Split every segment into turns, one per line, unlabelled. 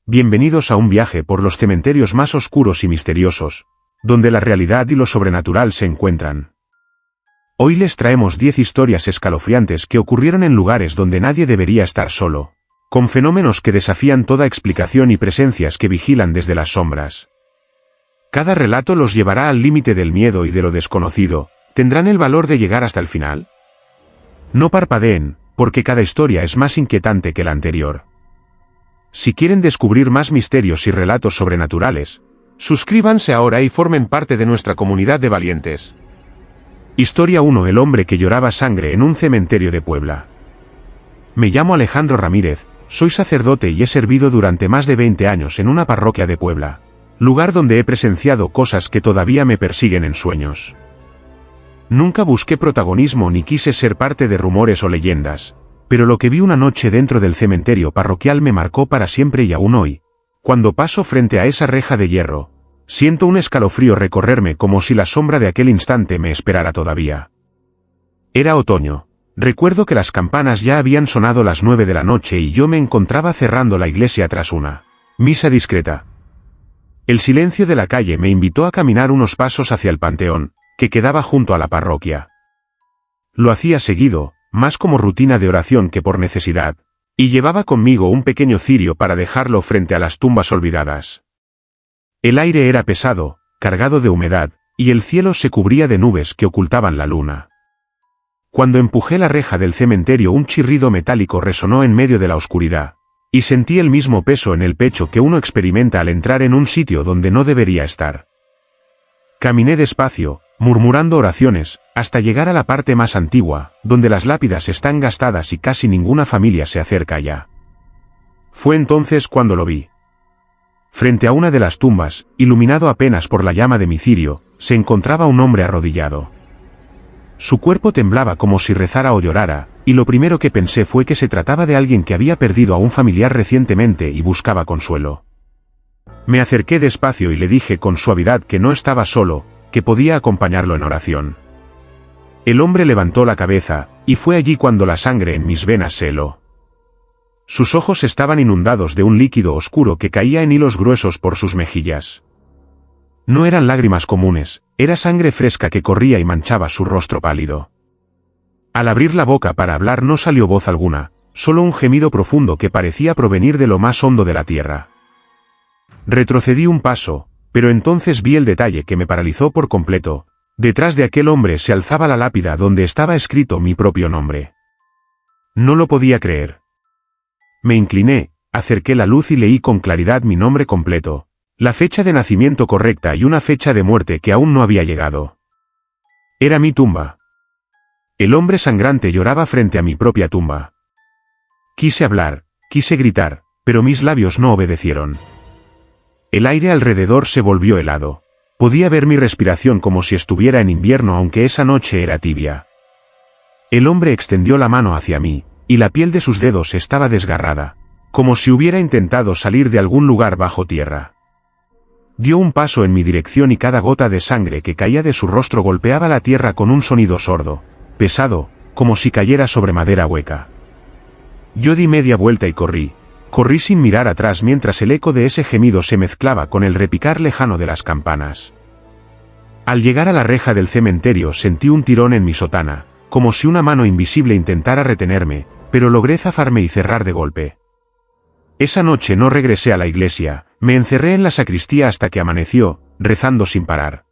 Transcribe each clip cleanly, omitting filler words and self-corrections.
Bienvenidos a un viaje por los cementerios más oscuros y misteriosos, donde la realidad y lo sobrenatural se encuentran. Hoy les traemos 10 historias escalofriantes que ocurrieron en lugares donde nadie debería estar solo, con fenómenos que desafían toda explicación y presencias que vigilan desde las sombras. Cada relato los llevará al límite del miedo y de lo desconocido. ¿Tendrán el valor de llegar hasta el final? No parpadeen, porque cada historia es más inquietante que la anterior. Si quieren descubrir más misterios y relatos sobrenaturales, suscríbanse ahora y formen parte de nuestra comunidad de valientes. Historia 1: El hombre que lloraba sangre en un cementerio de Puebla. Me llamo Alejandro Ramírez, soy sacerdote y he servido durante más de 20 años en una parroquia de Puebla, lugar donde he presenciado cosas que todavía me persiguen en sueños. Nunca busqué protagonismo ni quise ser parte de rumores o leyendas, pero lo que vi una noche dentro del cementerio parroquial me marcó para siempre y aún hoy, cuando paso frente a esa reja de hierro, siento un escalofrío recorrerme como si la sombra de aquel instante me esperara todavía. Era otoño. Recuerdo que las campanas ya habían sonado las 9 de la noche y yo me encontraba cerrando la iglesia tras una misa discreta. El silencio de la calle me invitó a caminar unos pasos hacia el panteón, que quedaba junto a la parroquia. Lo hacía seguido, más como rutina de oración que por necesidad, y llevaba conmigo un pequeño cirio para dejarlo frente a las tumbas olvidadas. El aire era pesado, cargado de humedad, y el cielo se cubría de nubes que ocultaban la luna. Cuando empujé la reja del cementerio, un chirrido metálico resonó en medio de la oscuridad, y sentí el mismo peso en el pecho que uno experimenta al entrar en un sitio donde no debería estar. Caminé despacio, murmurando oraciones, hasta llegar a la parte más antigua, donde las lápidas están gastadas y casi ninguna familia se acerca ya. Fue entonces cuando lo vi. Frente a una de las tumbas, iluminado apenas por la llama de mi cirio, se encontraba un hombre arrodillado. Su cuerpo temblaba como si rezara o llorara, y lo primero que pensé fue que se trataba de alguien que había perdido a un familiar recientemente y buscaba consuelo. Me acerqué despacio y le dije con suavidad que no estaba solo, que podía acompañarlo en oración. El hombre levantó la cabeza, y fue allí cuando la sangre en mis venas se heló. Sus ojos estaban inundados de un líquido oscuro que caía en hilos gruesos por sus mejillas. No eran lágrimas comunes, era sangre fresca que corría y manchaba su rostro pálido. Al abrir la boca para hablar no salió voz alguna, solo un gemido profundo que parecía provenir de lo más hondo de la tierra. Retrocedí un paso, pero entonces vi el detalle que me paralizó por completo. Detrás de aquel hombre se alzaba la lápida donde estaba escrito mi propio nombre. No lo podía creer. Me incliné, acerqué la luz y leí con claridad mi nombre completo, la fecha de nacimiento correcta y una fecha de muerte que aún no había llegado. Era mi tumba. El hombre sangrante lloraba frente a mi propia tumba. Quise hablar, quise gritar, pero mis labios no obedecieron. El aire alrededor se volvió helado. Podía ver mi respiración como si estuviera en invierno aunque esa noche era tibia. El hombre extendió la mano hacia mí, y la piel de sus dedos estaba desgarrada, como si hubiera intentado salir de algún lugar bajo tierra. Dio un paso en mi dirección y cada gota de sangre que caía de su rostro golpeaba la tierra con un sonido sordo, pesado, como si cayera sobre madera hueca. Yo di media vuelta y corrí sin mirar atrás mientras el eco de ese gemido se mezclaba con el repicar lejano de las campanas. Al llegar a la reja del cementerio sentí un tirón en mi sotana, como si una mano invisible intentara retenerme, pero logré zafarme y cerrar de golpe. Esa noche no regresé a la iglesia, me encerré en la sacristía hasta que amaneció, rezando sin parar.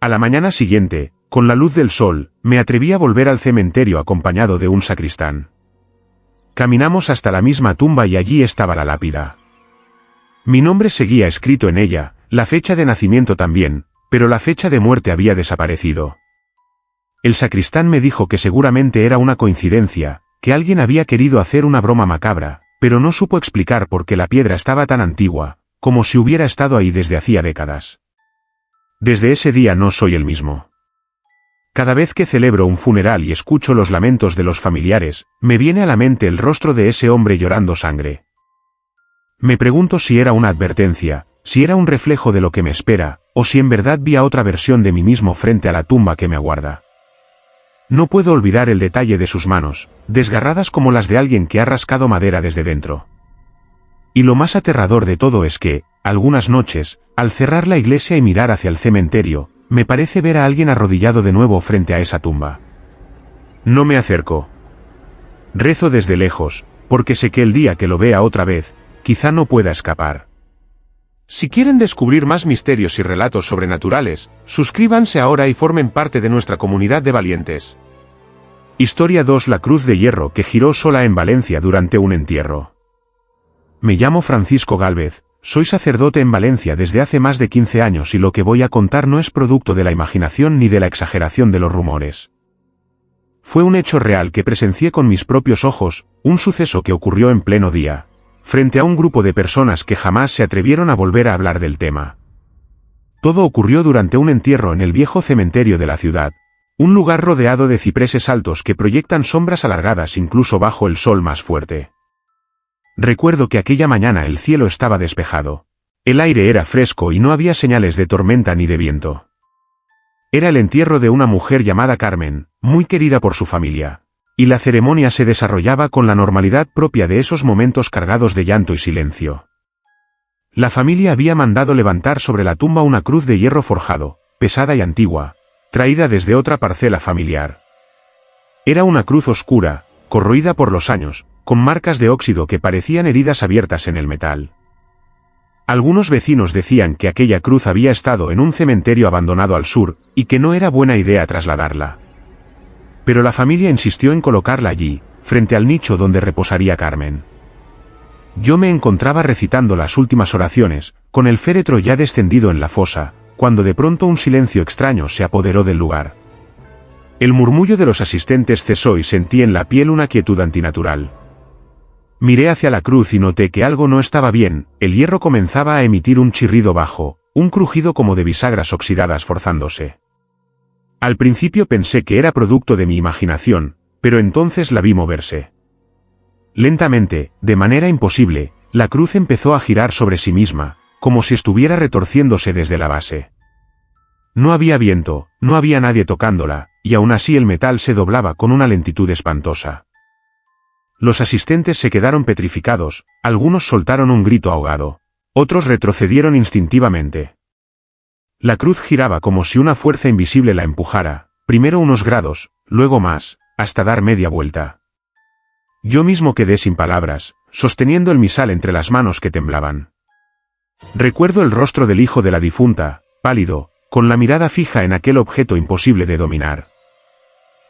A la mañana siguiente, con la luz del sol, me atreví a volver al cementerio acompañado de un sacristán. Caminamos hasta la misma tumba y allí estaba la lápida. Mi nombre seguía escrito en ella, la fecha de nacimiento también, pero la fecha de muerte había desaparecido. El sacristán me dijo que seguramente era una coincidencia, que alguien había querido hacer una broma macabra, pero no supo explicar por qué la piedra estaba tan antigua, como si hubiera estado ahí desde hacía décadas. Desde ese día no soy el mismo. Cada vez que celebro un funeral y escucho los lamentos de los familiares, me viene a la mente el rostro de ese hombre llorando sangre. Me pregunto si era una advertencia, si era un reflejo de lo que me espera, o si en verdad vi a otra versión de mí mismo frente a la tumba que me aguarda. No puedo olvidar el detalle de sus manos, desgarradas como las de alguien que ha rascado madera desde dentro. Y lo más aterrador de todo es que, algunas noches, al cerrar la iglesia y mirar hacia el cementerio, me parece ver a alguien arrodillado de nuevo frente a esa tumba. No me acerco. Rezo desde lejos, porque sé que el día que lo vea otra vez, quizá no pueda escapar. Si quieren descubrir más misterios y relatos sobrenaturales, suscríbanse ahora y formen parte de nuestra comunidad de valientes. Historia 2: La cruz de hierro que giró sola en Valencia durante un entierro. Me llamo Francisco Gálvez, soy sacerdote en Valencia desde hace más de 15 años y lo que voy a contar no es producto de la imaginación ni de la exageración de los rumores. Fue un hecho real que presencié con mis propios ojos, un suceso que ocurrió en pleno día, frente a un grupo de personas que jamás se atrevieron a volver a hablar del tema. Todo ocurrió durante un entierro en el viejo cementerio de la ciudad, un lugar rodeado de cipreses altos que proyectan sombras alargadas incluso bajo el sol más fuerte. Recuerdo que aquella mañana el cielo estaba despejado. El aire era fresco y no había señales de tormenta ni de viento. Era el entierro de una mujer llamada Carmen, muy querida por su familia, y la ceremonia se desarrollaba con la normalidad propia de esos momentos cargados de llanto y silencio. La familia había mandado levantar sobre la tumba una cruz de hierro forjado, pesada y antigua, traída desde otra parcela familiar. Era una cruz oscura, corroída por los años, con marcas de óxido que parecían heridas abiertas en el metal. Algunos vecinos decían que aquella cruz había estado en un cementerio abandonado al sur, y que no era buena idea trasladarla. Pero la familia insistió en colocarla allí, frente al nicho donde reposaría Carmen. Yo me encontraba recitando las últimas oraciones, con el féretro ya descendido en la fosa, cuando de pronto un silencio extraño se apoderó del lugar. El murmullo de los asistentes cesó y sentí en la piel una quietud antinatural. Miré hacia la cruz y noté que algo no estaba bien. El hierro comenzaba a emitir un chirrido bajo, un crujido como de bisagras oxidadas forzándose. Al principio pensé que era producto de mi imaginación, pero entonces la vi moverse. Lentamente, de manera imposible, la cruz empezó a girar sobre sí misma, como si estuviera retorciéndose desde la base. No había viento, no había nadie tocándola, y aún así el metal se doblaba con una lentitud espantosa. Los asistentes se quedaron petrificados, algunos soltaron un grito ahogado, otros retrocedieron instintivamente. La cruz giraba como si una fuerza invisible la empujara, primero unos grados, luego más, hasta dar media vuelta. Yo mismo quedé sin palabras, sosteniendo el misal entre las manos que temblaban. Recuerdo el rostro del hijo de la difunta, pálido, con la mirada fija en aquel objeto imposible de dominar.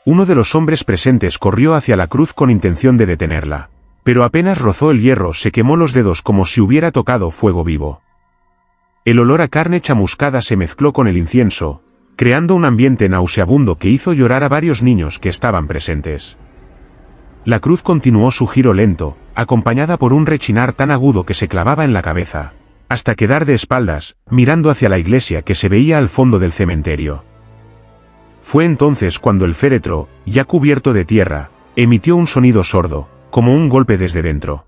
Uno de los hombres presentes corrió hacia la cruz con intención de detenerla, pero apenas rozó el hierro se quemó los dedos como si hubiera tocado fuego vivo. El olor a carne chamuscada se mezcló con el incienso, creando un ambiente nauseabundo que hizo llorar a varios niños que estaban presentes. La cruz continuó su giro lento, acompañada por un rechinar tan agudo que se clavaba en la cabeza, hasta quedar de espaldas, mirando hacia la iglesia que se veía al fondo del cementerio. Fue entonces cuando el féretro, ya cubierto de tierra, emitió un sonido sordo, como un golpe desde dentro.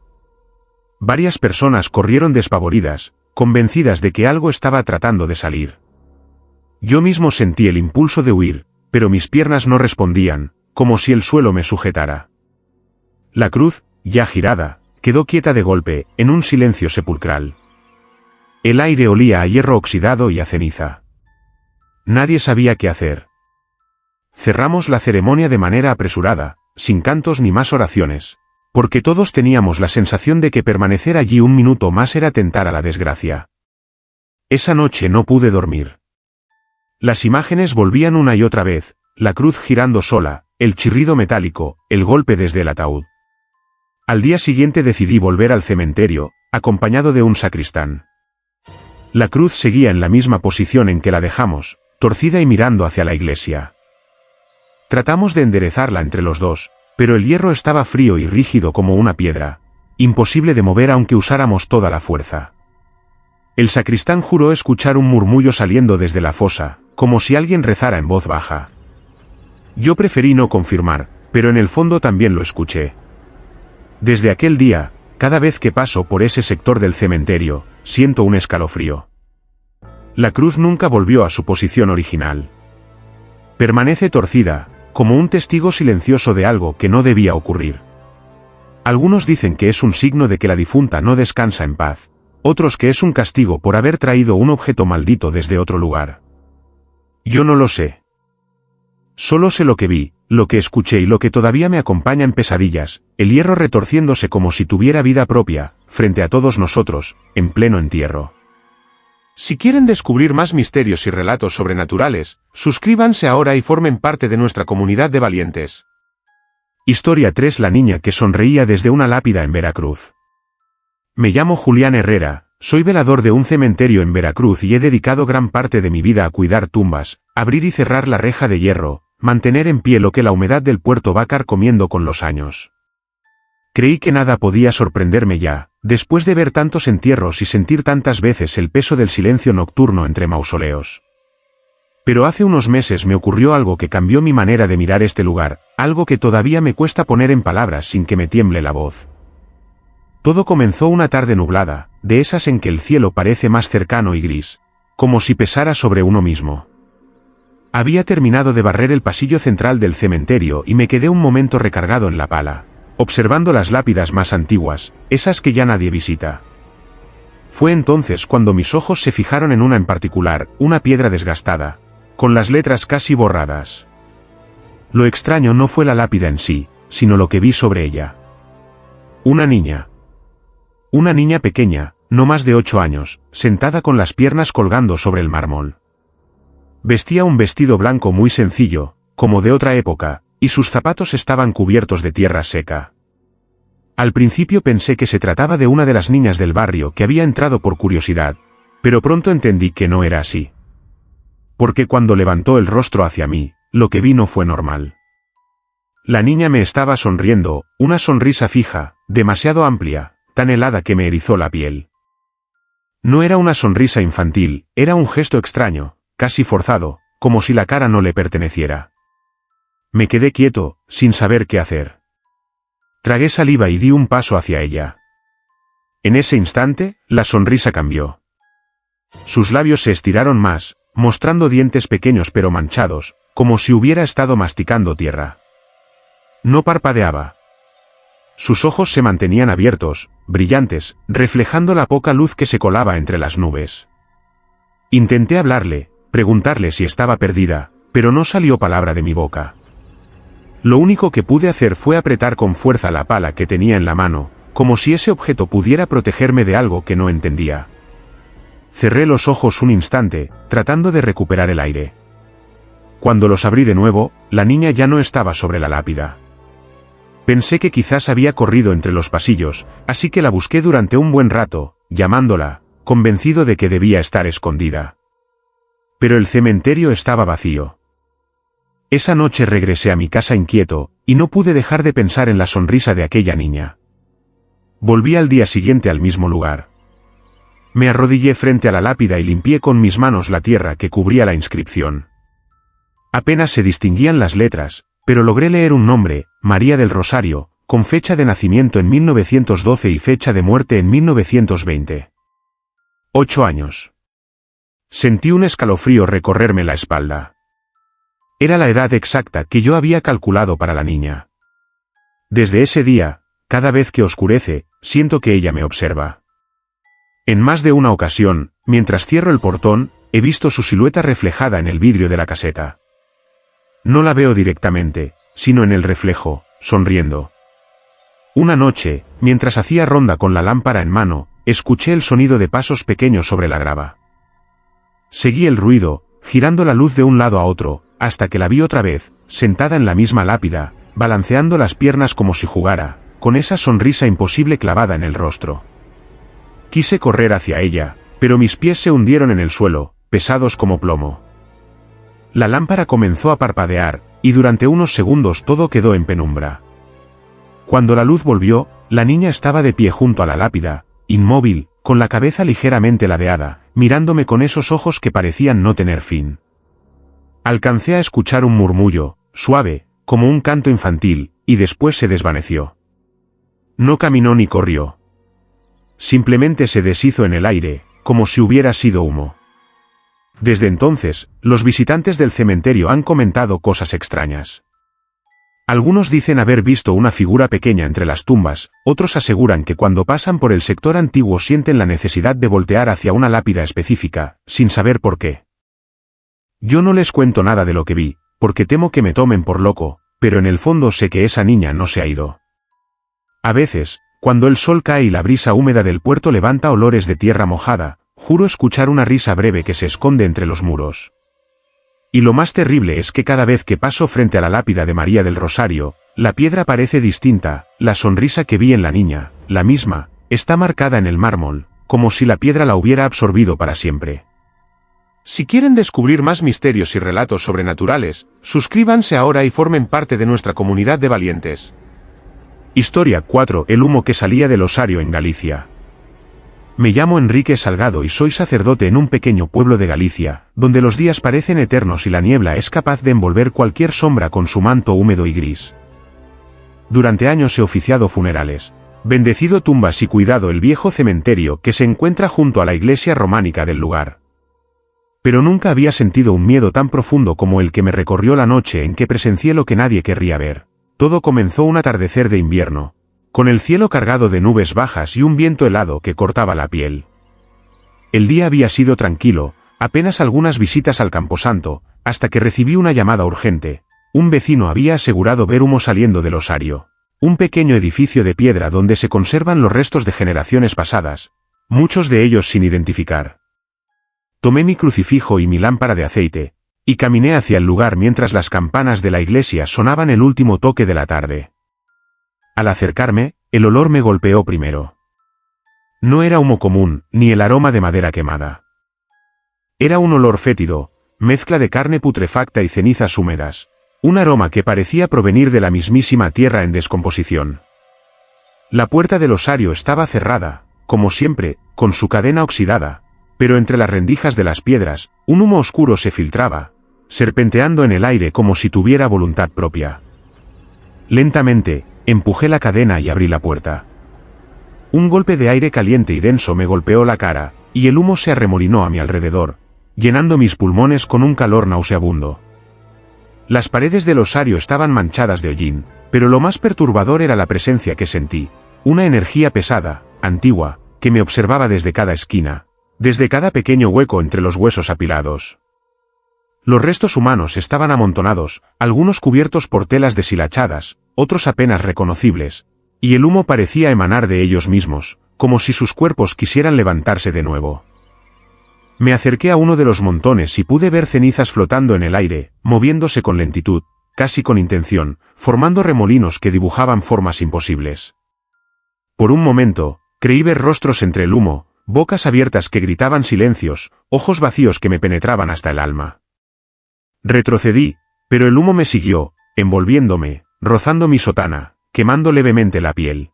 Varias personas corrieron despavoridas, convencidas de que algo estaba tratando de salir. Yo mismo sentí el impulso de huir, pero mis piernas no respondían, como si el suelo me sujetara. La cruz, ya girada, quedó quieta de golpe, en un silencio sepulcral. El aire olía a hierro oxidado y a ceniza. Nadie sabía qué hacer. Cerramos la ceremonia de manera apresurada, sin cantos ni más oraciones, porque todos teníamos la sensación de que permanecer allí un minuto más era tentar a la desgracia. Esa noche no pude dormir. Las imágenes volvían una y otra vez, la cruz girando sola, el chirrido metálico, el golpe desde el ataúd. Al día siguiente decidí volver al cementerio, acompañado de un sacristán. La cruz seguía en la misma posición en que la dejamos, torcida y mirando hacia la iglesia. Tratamos de enderezarla entre los dos, pero el hierro estaba frío y rígido como una piedra, imposible de mover aunque usáramos toda la fuerza. El sacristán juró escuchar un murmullo saliendo desde la fosa, como si alguien rezara en voz baja. Yo preferí no confirmar, pero en el fondo también lo escuché. Desde aquel día, cada vez que paso por ese sector del cementerio, siento un escalofrío. La cruz nunca volvió a su posición original. Permanece torcida, como un testigo silencioso de algo que no debía ocurrir. Algunos dicen que es un signo de que la difunta no descansa en paz, otros que es un castigo por haber traído un objeto maldito desde otro lugar. Yo no lo sé. Solo sé lo que vi, lo que escuché y lo que todavía me acompaña en pesadillas, el hierro retorciéndose como si tuviera vida propia, frente a todos nosotros, en pleno entierro. Si quieren descubrir más misterios y relatos sobrenaturales, suscríbanse ahora y formen parte de nuestra comunidad de valientes. Historia 3: La niña que sonreía desde una lápida en Veracruz. Me llamo Julián Herrera, soy velador de un cementerio en Veracruz y he dedicado gran parte de mi vida a cuidar tumbas, abrir y cerrar la reja de hierro, mantener en pie lo que la humedad del puerto va carcomiendo con los años. Creí que nada podía sorprenderme ya, después de ver tantos entierros y sentir tantas veces el peso del silencio nocturno entre mausoleos. Pero hace unos meses me ocurrió algo que cambió mi manera de mirar este lugar, algo que todavía me cuesta poner en palabras sin que me tiemble la voz. Todo comenzó una tarde nublada, de esas en que el cielo parece más cercano y gris, como si pesara sobre uno mismo. Había terminado de barrer el pasillo central del cementerio y me quedé un momento recargado en la pala, observando las lápidas más antiguas, esas que ya nadie visita. Fue entonces cuando mis ojos se fijaron en una en particular, una piedra desgastada, con las letras casi borradas. Lo extraño no fue la lápida en sí, sino lo que vi sobre ella. Una niña. Una niña pequeña, no más de 8 años, sentada con las piernas colgando sobre el mármol. Vestía un vestido blanco muy sencillo, como de otra época, y sus zapatos estaban cubiertos de tierra seca. Al principio pensé que se trataba de una de las niñas del barrio que había entrado por curiosidad, pero pronto entendí que no era así. Porque cuando levantó el rostro hacia mí, lo que vi no fue normal. La niña me estaba sonriendo, una sonrisa fija, demasiado amplia, tan helada que me erizó la piel. No era una sonrisa infantil, era un gesto extraño, casi forzado, como si la cara no le perteneciera. Me quedé quieto, sin saber qué hacer. Tragué saliva y di un paso hacia ella. En ese instante, la sonrisa cambió. Sus labios se estiraron más, mostrando dientes pequeños pero manchados, como si hubiera estado masticando tierra. No parpadeaba. Sus ojos se mantenían abiertos, brillantes, reflejando la poca luz que se colaba entre las nubes. Intenté hablarle, preguntarle si estaba perdida, pero no salió palabra de mi boca. Lo único que pude hacer fue apretar con fuerza la pala que tenía en la mano, como si ese objeto pudiera protegerme de algo que no entendía. Cerré los ojos un instante, tratando de recuperar el aire. Cuando los abrí de nuevo, la niña ya no estaba sobre la lápida. Pensé que quizás había corrido entre los pasillos, así que la busqué durante un buen rato, llamándola, convencido de que debía estar escondida. Pero el cementerio estaba vacío. Esa noche regresé a mi casa inquieto, y no pude dejar de pensar en la sonrisa de aquella niña. Volví al día siguiente al mismo lugar. Me arrodillé frente a la lápida y limpié con mis manos la tierra que cubría la inscripción. Apenas se distinguían las letras, pero logré leer un nombre, María del Rosario, con fecha de nacimiento en 1912 y fecha de muerte en 1920. 8 años. Sentí un escalofrío recorrerme la espalda. Era la edad exacta que yo había calculado para la niña. Desde ese día, cada vez que oscurece, siento que ella me observa. En más de una ocasión, mientras cierro el portón, he visto su silueta reflejada en el vidrio de la caseta. No la veo directamente, sino en el reflejo, sonriendo. Una noche, mientras hacía ronda con la lámpara en mano, escuché el sonido de pasos pequeños sobre la grava. Seguí el ruido, girando la luz de un lado a otro, hasta que la vi otra vez, sentada en la misma lápida, balanceando las piernas como si jugara, con esa sonrisa imposible clavada en el rostro. Quise correr hacia ella, pero mis pies se hundieron en el suelo, pesados como plomo. La lámpara comenzó a parpadear, y durante unos segundos todo quedó en penumbra. Cuando la luz volvió, la niña estaba de pie junto a la lápida, inmóvil, con la cabeza ligeramente ladeada, mirándome con esos ojos que parecían no tener fin. Alcancé a escuchar un murmullo, suave, como un canto infantil, y después se desvaneció. No caminó ni corrió. Simplemente se deshizo en el aire, como si hubiera sido humo. Desde entonces, los visitantes del cementerio han comentado cosas extrañas. Algunos dicen haber visto una figura pequeña entre las tumbas, otros aseguran que cuando pasan por el sector antiguo sienten la necesidad de voltear hacia una lápida específica, sin saber por qué. Yo no les cuento nada de lo que vi, porque temo que me tomen por loco, pero en el fondo sé que esa niña no se ha ido. A veces, cuando el sol cae y la brisa húmeda del puerto levanta olores de tierra mojada, juro escuchar una risa breve que se esconde entre los muros. Y lo más terrible es que cada vez que paso frente a la lápida de María del Rosario, la piedra parece distinta, la sonrisa que vi en la niña, la misma, está marcada en el mármol, como si la piedra la hubiera absorbido para siempre. Si quieren descubrir más misterios y relatos sobrenaturales, suscríbanse ahora y formen parte de nuestra comunidad de valientes. Historia 4. El humo que salía del osario en Galicia. Me llamo Enrique Salgado y soy sacerdote en un pequeño pueblo de Galicia, donde los días parecen eternos y la niebla es capaz de envolver cualquier sombra con su manto húmedo y gris. Durante años he oficiado funerales, bendecido tumbas y cuidado el viejo cementerio que se encuentra junto a la iglesia románica del lugar. Pero nunca había sentido un miedo tan profundo como el que me recorrió la noche en que presencié lo que nadie querría ver. Todo comenzó un atardecer de invierno, con el cielo cargado de nubes bajas y un viento helado que cortaba la piel. El día había sido tranquilo, apenas algunas visitas al camposanto, hasta que recibí una llamada urgente. Un vecino había asegurado ver humo saliendo del osario, un pequeño edificio de piedra donde se conservan los restos de generaciones pasadas, muchos de ellos sin identificar. Tomé mi crucifijo y mi lámpara de aceite, y caminé hacia el lugar mientras las campanas de la iglesia sonaban el último toque de la tarde. Al acercarme, el olor me golpeó primero. No era humo común, ni el aroma de madera quemada. Era un olor fétido, mezcla de carne putrefacta y cenizas húmedas, un aroma que parecía provenir de la mismísima tierra en descomposición. La puerta del osario estaba cerrada, como siempre, con su cadena oxidada, pero entre las rendijas de las piedras, un humo oscuro se filtraba, serpenteando en el aire como si tuviera voluntad propia. Lentamente, empujé la cadena y abrí la puerta. Un golpe de aire caliente y denso me golpeó la cara, y el humo se arremolinó a mi alrededor, llenando mis pulmones con un calor nauseabundo. Las paredes del osario estaban manchadas de hollín, pero lo más perturbador era la presencia que sentí, una energía pesada, antigua, que me observaba desde cada esquina, desde cada pequeño hueco entre los huesos apilados. Los restos humanos estaban amontonados, algunos cubiertos por telas deshilachadas, otros apenas reconocibles, y el humo parecía emanar de ellos mismos, como si sus cuerpos quisieran levantarse de nuevo. Me acerqué a uno de los montones y pude ver cenizas flotando en el aire, moviéndose con lentitud, casi con intención, formando remolinos que dibujaban formas imposibles. Por un momento, creí ver rostros entre el humo, bocas abiertas que gritaban silencios, ojos vacíos que me penetraban hasta el alma. Retrocedí, pero el humo me siguió, envolviéndome, rozando mi sotana, quemando levemente la piel.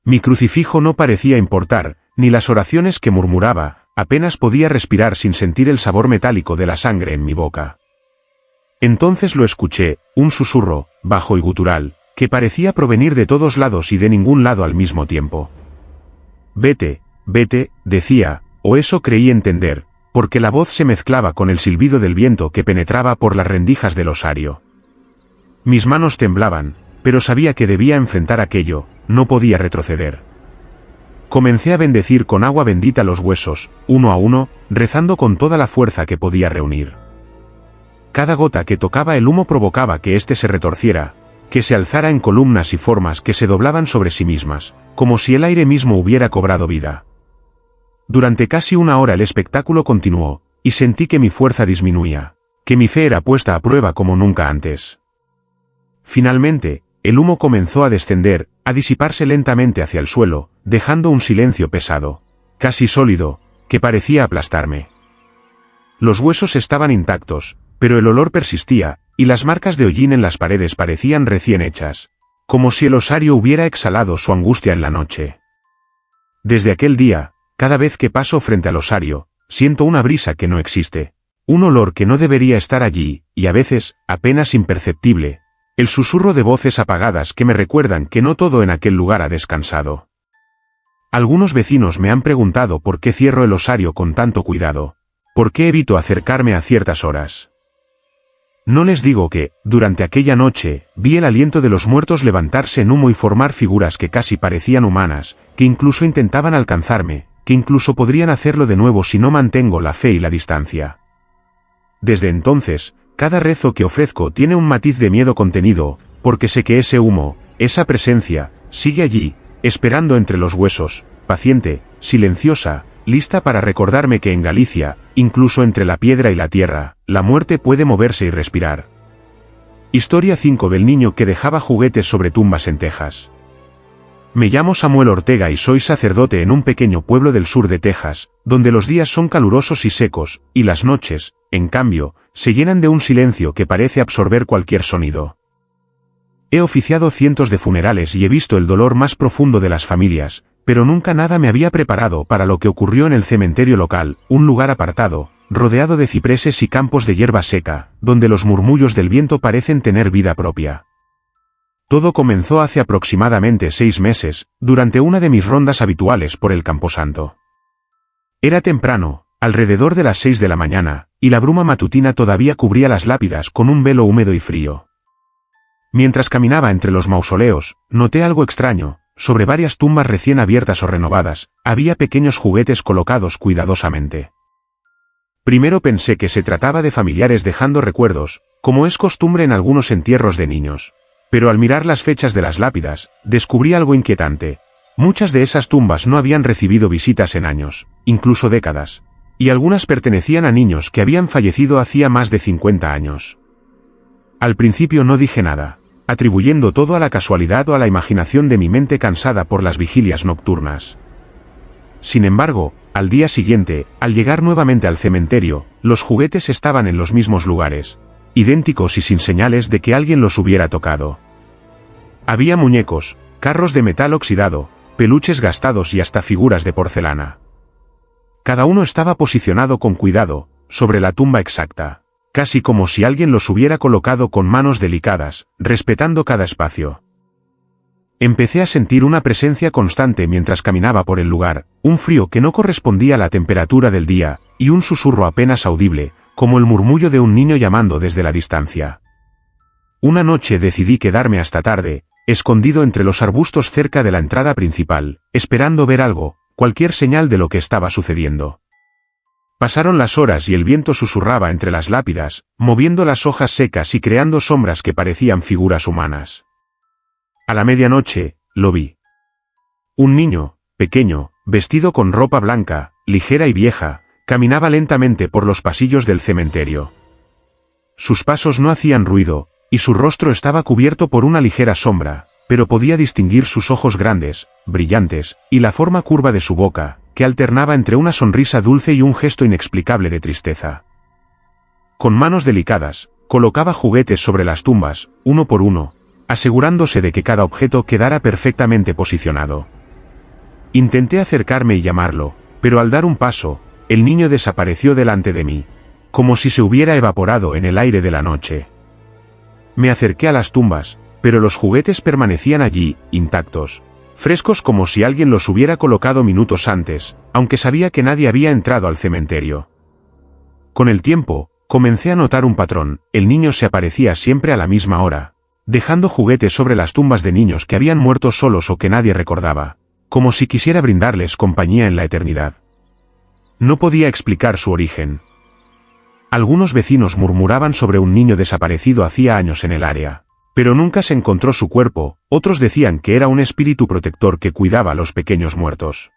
Mi crucifijo no parecía importar, ni las oraciones que murmuraba, apenas podía respirar sin sentir el sabor metálico de la sangre en mi boca. Entonces lo escuché, un susurro, bajo y gutural, que parecía provenir de todos lados y de ningún lado al mismo tiempo. Vete, vete, decía, o eso creí entender, porque la voz se mezclaba con el silbido del viento que penetraba por las rendijas del osario. Mis manos temblaban, pero sabía que debía enfrentar aquello, no podía retroceder. Comencé a bendecir con agua bendita los huesos, uno a uno, rezando con toda la fuerza que podía reunir. Cada gota que tocaba el humo provocaba que éste se retorciera, que se alzara en columnas y formas que se doblaban sobre sí mismas, como si el aire mismo hubiera cobrado vida. Durante casi una hora el espectáculo continuó, y sentí que mi fuerza disminuía, que mi fe era puesta a prueba como nunca antes. Finalmente, el humo comenzó a descender, a disiparse lentamente hacia el suelo, dejando un silencio pesado, casi sólido, que parecía aplastarme. Los huesos estaban intactos, pero el olor persistía, y las marcas de hollín en las paredes parecían recién hechas, como si el osario hubiera exhalado su angustia en la noche. Desde aquel día, cada vez que paso frente al osario, siento una brisa que no existe, un olor que no debería estar allí, y a veces, apenas imperceptible, el susurro de voces apagadas que me recuerdan que no todo en aquel lugar ha descansado. Algunos vecinos me han preguntado por qué cierro el osario con tanto cuidado, por qué evito acercarme a ciertas horas. No les digo que, durante aquella noche, vi el aliento de los muertos levantarse en humo y formar figuras que casi parecían humanas, que incluso intentaban alcanzarme, que incluso podrían hacerlo de nuevo si no mantengo la fe y la distancia. Desde entonces, cada rezo que ofrezco tiene un matiz de miedo contenido, porque sé que ese humo, esa presencia, sigue allí, esperando entre los huesos, paciente, silenciosa, lista para recordarme que en Galicia, incluso entre la piedra y la tierra, la muerte puede moverse y respirar. Historia 5 del niño que dejaba juguetes sobre tumbas en Texas. Me llamo Samuel Ortega y soy sacerdote en un pequeño pueblo del sur de Texas, donde los días son calurosos y secos, y las noches, en cambio, se llenan de un silencio que parece absorber cualquier sonido. He oficiado cientos de funerales y he visto el dolor más profundo de las familias, pero nunca nada me había preparado para lo que ocurrió en el cementerio local, un lugar apartado, rodeado de cipreses y campos de hierba seca, donde los murmullos del viento parecen tener vida propia. Todo comenzó hace aproximadamente 6 meses, durante una de mis rondas habituales por el camposanto. Era temprano, alrededor de las 6 de la mañana, y la bruma matutina todavía cubría las lápidas con un velo húmedo y frío. Mientras caminaba entre los mausoleos, noté algo extraño. Sobre varias tumbas recién abiertas o renovadas, había pequeños juguetes colocados cuidadosamente. Primero pensé que se trataba de familiares dejando recuerdos, como es costumbre en algunos entierros de niños. Pero al mirar las fechas de las lápidas, descubrí algo inquietante. Muchas de esas tumbas no habían recibido visitas en años, incluso décadas, y algunas pertenecían a niños que habían fallecido hacía más de 50 años. Al principio no dije nada, atribuyendo todo a la casualidad o a la imaginación de mi mente cansada por las vigilias nocturnas. Sin embargo, al día siguiente, al llegar nuevamente al cementerio, los juguetes estaban en los mismos lugares, idénticos y sin señales de que alguien los hubiera tocado. Había muñecos, carros de metal oxidado, peluches gastados y hasta figuras de porcelana. Cada uno estaba posicionado con cuidado, sobre la tumba exacta, casi como si alguien los hubiera colocado con manos delicadas, respetando cada espacio. Empecé a sentir una presencia constante mientras caminaba por el lugar, un frío que no correspondía a la temperatura del día, y un susurro apenas audible, como el murmullo de un niño llamando desde la distancia. Una noche decidí quedarme hasta tarde, escondido entre los arbustos cerca de la entrada principal, esperando ver algo, cualquier señal de lo que estaba sucediendo. Pasaron las horas y el viento susurraba entre las lápidas, moviendo las hojas secas y creando sombras que parecían figuras humanas. A la medianoche, lo vi. Un niño, pequeño, vestido con ropa blanca, ligera y vieja, caminaba lentamente por los pasillos del cementerio. Sus pasos no hacían ruido, y su rostro estaba cubierto por una ligera sombra, pero podía distinguir sus ojos grandes, brillantes, y la forma curva de su boca, que alternaba entre una sonrisa dulce y un gesto inexplicable de tristeza. Con manos delicadas, colocaba juguetes sobre las tumbas, uno por uno, asegurándose de que cada objeto quedara perfectamente posicionado. Intenté acercarme y llamarlo, pero al dar un paso, el niño desapareció delante de mí, como si se hubiera evaporado en el aire de la noche. Me acerqué a las tumbas, pero los juguetes permanecían allí, intactos, frescos como si alguien los hubiera colocado minutos antes, aunque sabía que nadie había entrado al cementerio. Con el tiempo, comencé a notar un patrón: el niño se aparecía siempre a la misma hora, dejando juguetes sobre las tumbas de niños que habían muerto solos o que nadie recordaba, como si quisiera brindarles compañía en la eternidad. No podía explicar su origen. Algunos vecinos murmuraban sobre un niño desaparecido hacía años en el área, pero nunca se encontró su cuerpo. Otros decían que era un espíritu protector que cuidaba a los pequeños muertos.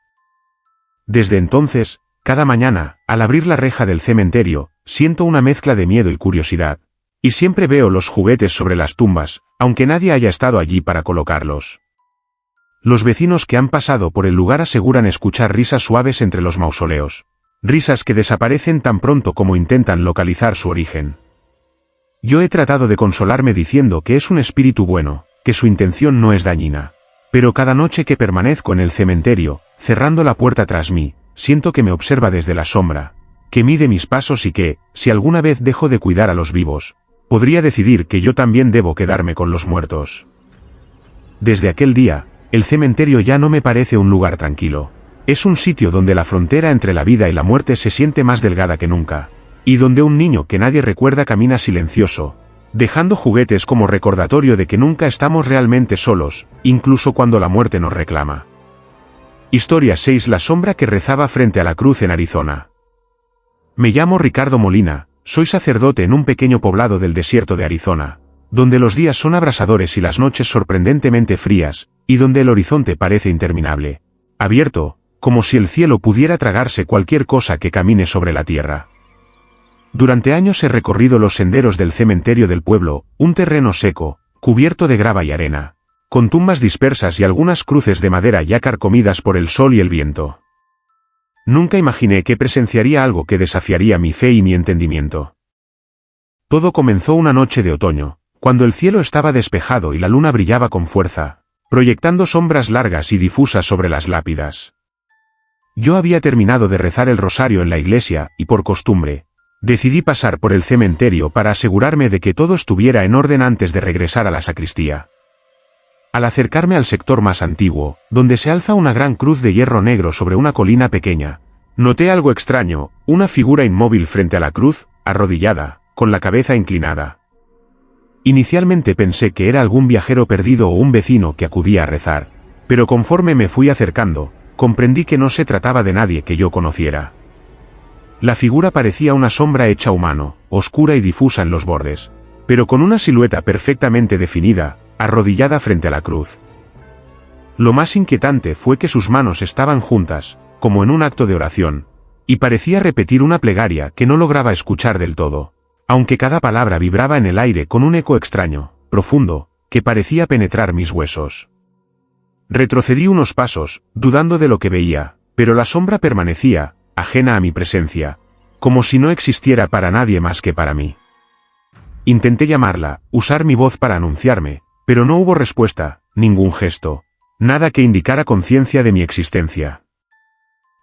Desde entonces, cada mañana, al abrir la reja del cementerio, siento una mezcla de miedo y curiosidad, y siempre veo los juguetes sobre las tumbas, aunque nadie haya estado allí para colocarlos. Los vecinos que han pasado por el lugar aseguran escuchar risas suaves entre los mausoleos, risas que desaparecen tan pronto como intentan localizar su origen. Yo he tratado de consolarme diciendo que es un espíritu bueno, que su intención no es dañina. Pero cada noche que permanezco en el cementerio, cerrando la puerta tras mí, siento que me observa desde la sombra, que mide mis pasos y que, si alguna vez dejo de cuidar a los vivos, podría decidir que yo también debo quedarme con los muertos. Desde aquel día, el cementerio ya no me parece un lugar tranquilo. Es un sitio donde la frontera entre la vida y la muerte se siente más delgada que nunca. y donde un niño que nadie recuerda camina silencioso, dejando juguetes como recordatorio de que nunca estamos realmente solos, incluso cuando la muerte nos reclama. Historia 6. La sombra que rezaba frente a la cruz en Arizona. Me llamo Ricardo Molina, soy sacerdote en un pequeño poblado del desierto de Arizona, donde los días son abrasadores y las noches sorprendentemente frías, y donde el horizonte parece interminable, abierto, como si el cielo pudiera tragarse cualquier cosa que camine sobre la tierra. Durante años he recorrido los senderos del cementerio del pueblo, un terreno seco, cubierto de grava y arena, con tumbas dispersas y algunas cruces de madera ya carcomidas por el sol y el viento. Nunca imaginé que presenciaría algo que desafiaría mi fe y mi entendimiento. Todo comenzó una noche de otoño, cuando el cielo estaba despejado y la luna brillaba con fuerza, proyectando sombras largas y difusas sobre las lápidas. Yo había terminado de rezar el rosario en la iglesia y, por costumbre, decidí pasar por el cementerio para asegurarme de que todo estuviera en orden antes de regresar a la sacristía. Al acercarme al sector más antiguo, donde se alza una gran cruz de hierro negro sobre una colina pequeña, noté algo extraño, una figura inmóvil frente a la cruz, arrodillada, con la cabeza inclinada. Inicialmente pensé que era algún viajero perdido o un vecino que acudía a rezar, pero conforme me fui acercando, comprendí que no se trataba de nadie que yo conociera. La figura parecía una sombra hecha a mano, oscura y difusa en los bordes, pero con una silueta perfectamente definida, arrodillada frente a la cruz. Lo más inquietante fue que sus manos estaban juntas, como en un acto de oración, y parecía repetir una plegaria que no lograba escuchar del todo, aunque cada palabra vibraba en el aire con un eco extraño, profundo, que parecía penetrar mis huesos. Retrocedí unos pasos, dudando de lo que veía, pero la sombra permanecía, ajena a mi presencia, como si no existiera para nadie más que para mí. Intenté llamarla, usar mi voz para anunciarme, pero no hubo respuesta, ningún gesto, nada que indicara conciencia de mi existencia.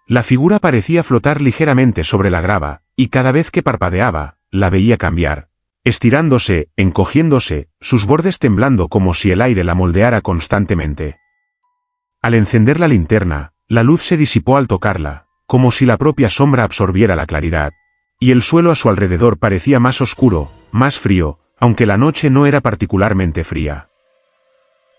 La figura parecía flotar ligeramente sobre la grava, y cada vez que parpadeaba, la veía cambiar, estirándose, encogiéndose, sus bordes temblando como si el aire la moldeara constantemente. Al encender la linterna, la luz se disipó al tocarla, como si la propia sombra absorbiera la claridad, y el suelo a su alrededor parecía más oscuro, más frío, aunque la noche no era particularmente fría.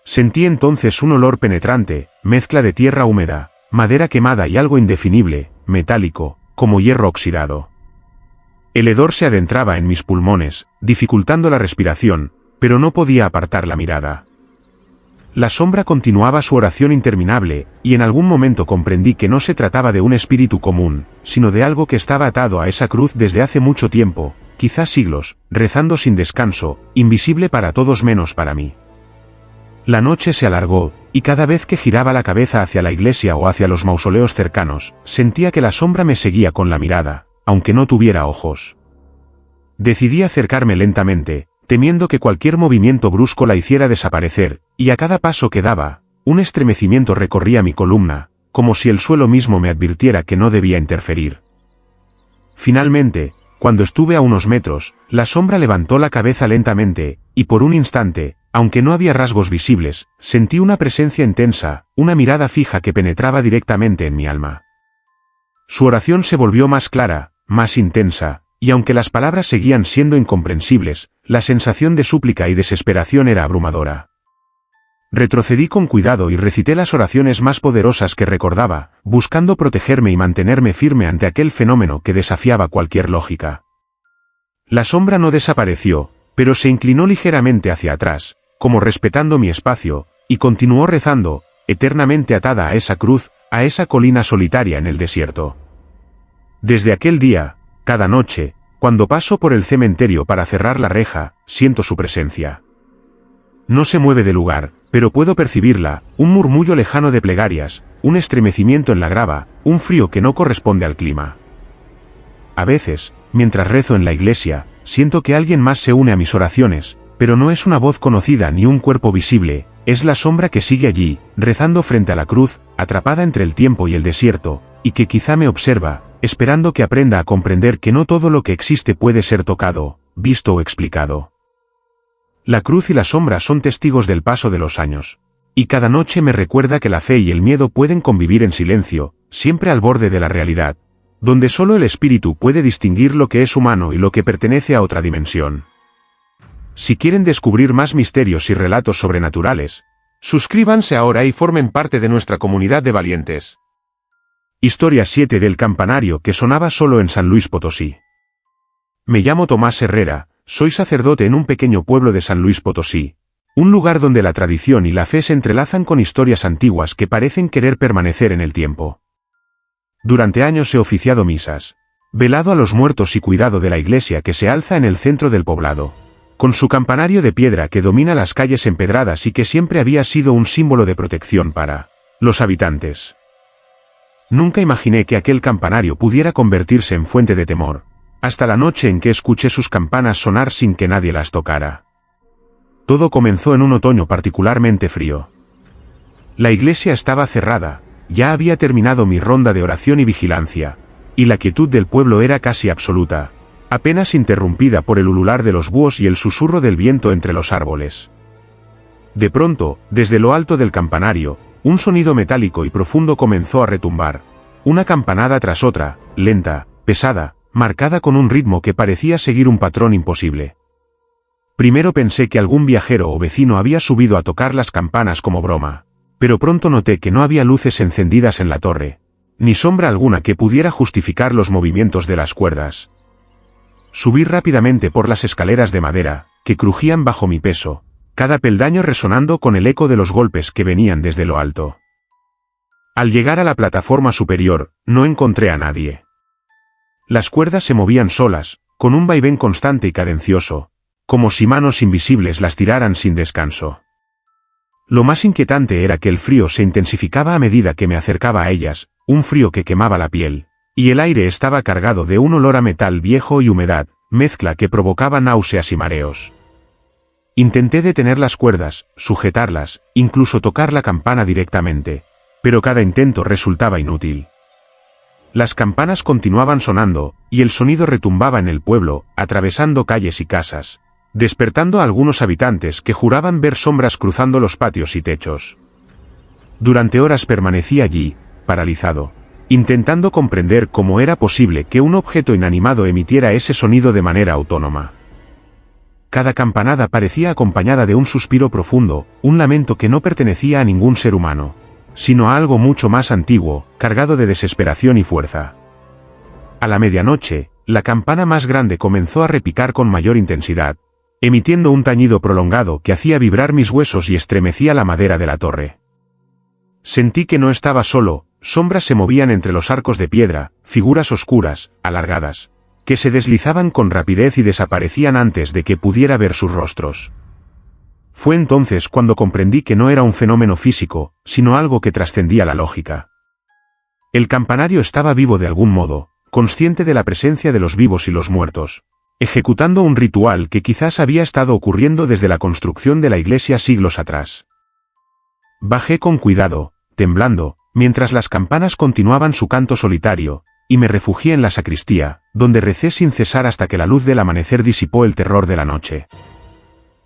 Sentí entonces un olor penetrante, mezcla de tierra húmeda, madera quemada y algo indefinible, metálico, como hierro oxidado. El hedor se adentraba en mis pulmones, dificultando la respiración, pero no podía apartar la mirada. La sombra continuaba su oración interminable, y en algún momento comprendí que no se trataba de un espíritu común, sino de algo que estaba atado a esa cruz desde hace mucho tiempo, quizás siglos, rezando sin descanso, invisible para todos menos para mí. La noche se alargó, y cada vez que giraba la cabeza hacia la iglesia o hacia los mausoleos cercanos, sentía que la sombra me seguía con la mirada, aunque no tuviera ojos. Decidí acercarme lentamente, temiendo que cualquier movimiento brusco la hiciera desaparecer, y a cada paso que daba, un estremecimiento recorría mi columna, como si el suelo mismo me advirtiera que no debía interferir. Finalmente, cuando estuve a unos metros, la sombra levantó la cabeza lentamente, y por un instante, aunque no había rasgos visibles, sentí una presencia intensa, una mirada fija que penetraba directamente en mi alma. Su oración se volvió más clara, más intensa, y aunque las palabras seguían siendo incomprensibles, la sensación de súplica y desesperación era abrumadora. Retrocedí con cuidado y recité las oraciones más poderosas que recordaba, buscando protegerme y mantenerme firme ante aquel fenómeno que desafiaba cualquier lógica. La sombra no desapareció, pero se inclinó ligeramente hacia atrás, como respetando mi espacio, y continuó rezando, eternamente atada a esa cruz, a esa colina solitaria en el desierto. Desde aquel día, cada noche, cuando paso por el cementerio para cerrar la reja, siento su presencia. No se mueve de lugar, pero puedo percibirla, un murmullo lejano de plegarias, un estremecimiento en la grava, un frío que no corresponde al clima. A veces, mientras rezo en la iglesia, siento que alguien más se une a mis oraciones, pero no es una voz conocida ni un cuerpo visible, es la sombra que sigue allí, rezando frente a la cruz, atrapada entre el tiempo y el desierto, y que quizá me observa, esperando que aprenda a comprender que no todo lo que existe puede ser tocado, visto o explicado. La cruz y la sombra son testigos del paso de los años, y cada noche me recuerda que la fe y el miedo pueden convivir en silencio, siempre al borde de la realidad, donde solo el espíritu puede distinguir lo que es humano y lo que pertenece a otra dimensión. Si quieren descubrir más misterios y relatos sobrenaturales, suscríbanse ahora y formen parte de nuestra comunidad de valientes. Historia 7 del campanario que sonaba solo en San Luis Potosí. Me llamo Tomás Herrera, soy sacerdote en un pequeño pueblo de San Luis Potosí, un lugar donde la tradición y la fe se entrelazan con historias antiguas que parecen querer permanecer en el tiempo. Durante años he oficiado misas, velado a los muertos y cuidado de la iglesia que se alza en el centro del poblado, con su campanario de piedra que domina las calles empedradas y que siempre había sido un símbolo de protección para los habitantes. Nunca imaginé que aquel campanario pudiera convertirse en fuente de temor, hasta la noche en que escuché sus campanas sonar sin que nadie las tocara. Todo comenzó en un otoño particularmente frío. La iglesia estaba cerrada, ya había terminado mi ronda de oración y vigilancia, y la quietud del pueblo era casi absoluta, apenas interrumpida por el ulular de los búhos y el susurro del viento entre los árboles. De pronto, desde lo alto del campanario, un sonido metálico y profundo comenzó a retumbar, una campanada tras otra, lenta, pesada, marcada con un ritmo que parecía seguir un patrón imposible. Primero pensé que algún viajero o vecino había subido a tocar las campanas como broma, pero pronto noté que no había luces encendidas en la torre, ni sombra alguna que pudiera justificar los movimientos de las cuerdas. Subí rápidamente por las escaleras de madera, que crujían bajo mi peso, cada peldaño resonando con el eco de los golpes que venían desde lo alto. Al llegar a la plataforma superior, no encontré a nadie. Las cuerdas se movían solas, con un vaivén constante y cadencioso, como si manos invisibles las tiraran sin descanso. Lo más inquietante era que el frío se intensificaba a medida que me acercaba a ellas, un frío que quemaba la piel, y el aire estaba cargado de un olor a metal viejo y humedad, mezcla que provocaba náuseas y mareos. Intenté detener las cuerdas, sujetarlas, incluso tocar la campana directamente, pero cada intento resultaba inútil. Las campanas continuaban sonando, y el sonido retumbaba en el pueblo, atravesando calles y casas, despertando a algunos habitantes que juraban ver sombras cruzando los patios y techos. Durante horas permanecí allí, paralizado, intentando comprender cómo era posible que un objeto inanimado emitiera ese sonido de manera autónoma. Cada campanada parecía acompañada de un suspiro profundo, un lamento que no pertenecía a ningún ser humano, sino a algo mucho más antiguo, cargado de desesperación y fuerza. A la medianoche, la campana más grande comenzó a repicar con mayor intensidad, emitiendo un tañido prolongado que hacía vibrar mis huesos y estremecía la madera de la torre. Sentí que no estaba solo, sombras se movían entre los arcos de piedra, figuras oscuras, alargadas, que se deslizaban con rapidez y desaparecían antes de que pudiera ver sus rostros. Fue entonces cuando comprendí que no era un fenómeno físico, sino algo que trascendía la lógica. El campanario estaba vivo de algún modo, consciente de la presencia de los vivos y los muertos, ejecutando un ritual que quizás había estado ocurriendo desde la construcción de la iglesia siglos atrás. Bajé con cuidado, temblando, mientras las campanas continuaban su canto solitario, y me refugié en la sacristía, donde recé sin cesar hasta que la luz del amanecer disipó el terror de la noche.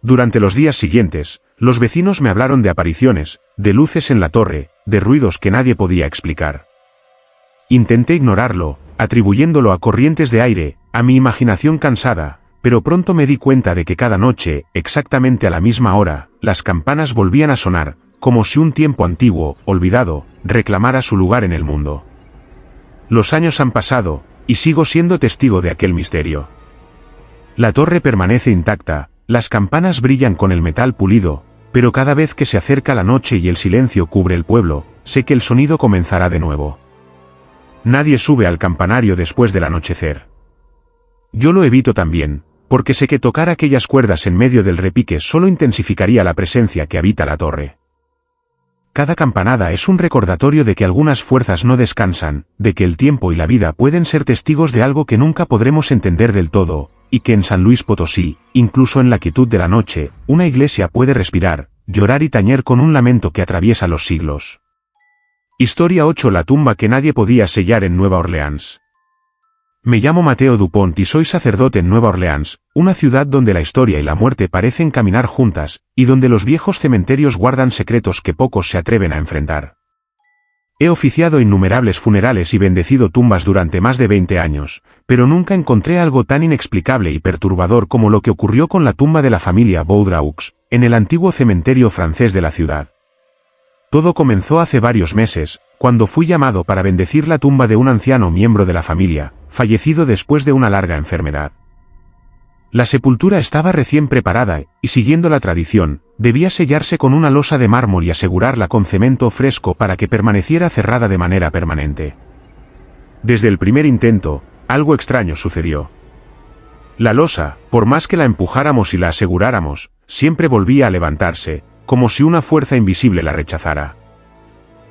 Durante los días siguientes, los vecinos me hablaron de apariciones, de luces en la torre, de ruidos que nadie podía explicar. Intenté ignorarlo, atribuyéndolo a corrientes de aire, a mi imaginación cansada, pero pronto me di cuenta de que cada noche, exactamente a la misma hora, las campanas volvían a sonar, como si un tiempo antiguo, olvidado, reclamara su lugar en el mundo. Los años han pasado, y sigo siendo testigo de aquel misterio. La torre permanece intacta, las campanas brillan con el metal pulido, pero cada vez que se acerca la noche y el silencio cubre el pueblo, sé que el sonido comenzará de nuevo. Nadie sube al campanario después del anochecer. Yo lo evito también, porque sé que tocar aquellas cuerdas en medio del repique solo intensificaría la presencia que habita la torre. Cada campanada es un recordatorio de que algunas fuerzas no descansan, de que el tiempo y la vida pueden ser testigos de algo que nunca podremos entender del todo, y que en San Luis Potosí, incluso en la quietud de la noche, una iglesia puede respirar, llorar y tañer con un lamento que atraviesa los siglos. Historia 8: La tumba que nadie podía sellar en Nueva Orleans. Me llamo Mateo Dupont y soy sacerdote en Nueva Orleans, una ciudad donde la historia y la muerte parecen caminar juntas, y donde los viejos cementerios guardan secretos que pocos se atreven a enfrentar. He oficiado innumerables funerales y bendecido tumbas durante más de 20 años, pero nunca encontré algo tan inexplicable y perturbador como lo que ocurrió con la tumba de la familia Vaudraux, en el antiguo cementerio francés de la ciudad. Todo comenzó hace varios meses, cuando fui llamado para bendecir la tumba de un anciano miembro de la familia, fallecido después de una larga enfermedad. La sepultura estaba recién preparada y, siguiendo la tradición, debía sellarse con una losa de mármol y asegurarla con cemento fresco para que permaneciera cerrada de manera permanente. Desde el primer intento, algo extraño sucedió. La losa, por más que la empujáramos y la aseguráramos, siempre volvía a levantarse, como si una fuerza invisible la rechazara.